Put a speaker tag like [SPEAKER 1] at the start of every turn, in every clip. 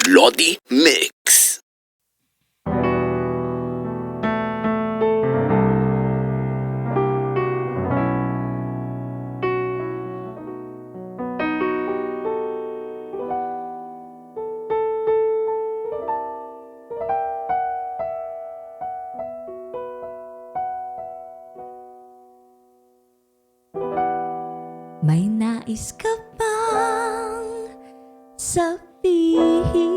[SPEAKER 1] Lodi Mix.
[SPEAKER 2] May nais ka bang sabihin?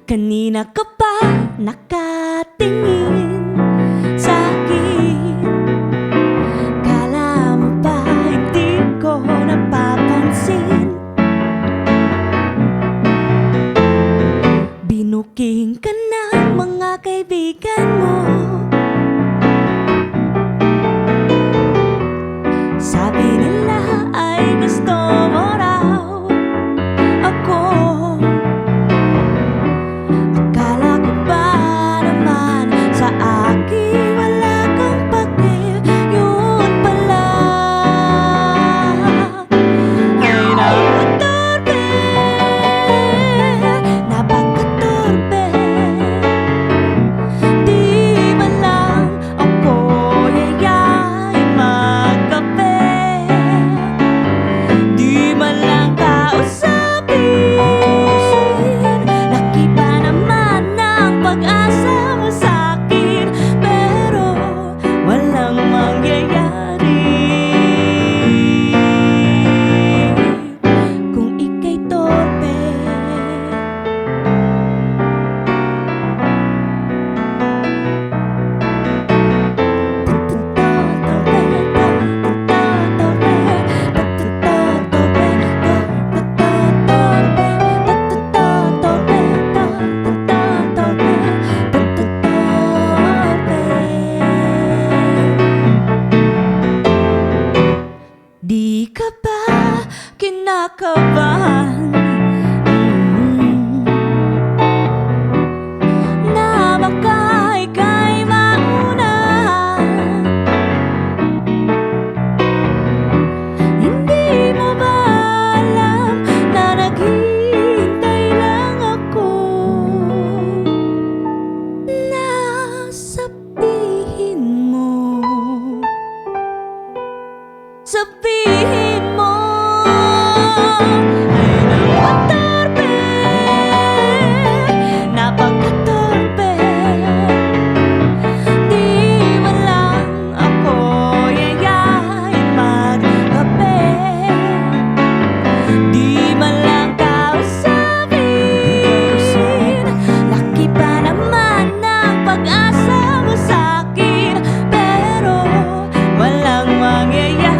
[SPEAKER 2] Kanina ka pa nakatingin sa'kin. Kala mo ba hindi ko napapansin? Binuking ka ng mga kaibigan mo. Sabi nila ay gusto mo raw ako. Akala ko ba naman sa akin wala kang pake? Yun pala ay napakatorpe, napakatorpe. Di man lang ako yayain magkape. Di man lang kausapin. Laki pa naman ng pag-asa mo sa'kin, pero walang mangyayari kung ika'y torpe. Di ka ba kinakabahan? Na baka ika'y mauna? Hindi mo ba alam na naghihintay lang ako na sabihin mo? Sabihin mo ay napakatorpe, napakatorpe. Di man lang ako yayain magkape. Di man lang kausapin. Laki pa naman ng pag-asa mo sa'kin, pero walang mangyayari.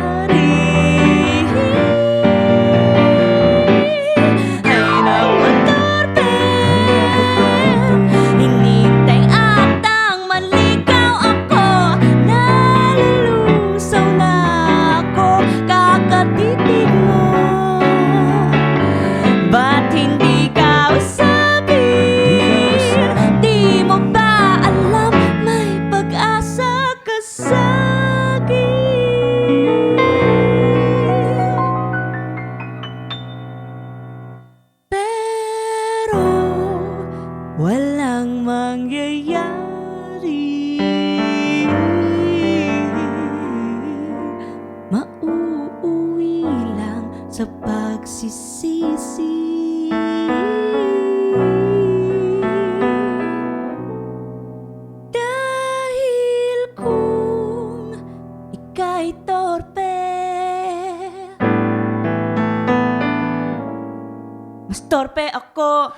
[SPEAKER 2] Hinintay atang manligaw ako. Nalulusaw na ako kakatitig mo. Ba't hindi ka usapin? Di mo ba alam may pag-asa ka sa'kin? Pero walang mangyayari. Mauuwi lang sa pagsisisi. Dahil kung ika'y torpe, mas torpe ako.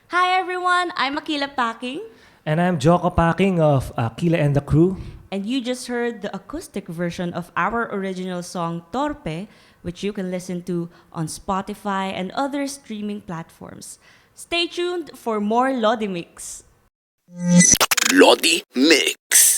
[SPEAKER 2] Hi everyone, I'm Akila Packing,
[SPEAKER 3] And I'm Joko Packing of Akila and the Crew.
[SPEAKER 2] and you just heard the acoustic version of our original song Torpe, which you can listen to on Spotify and other streaming platforms. Stay tuned for more Lodi Mix.
[SPEAKER 1] Lodi Mix.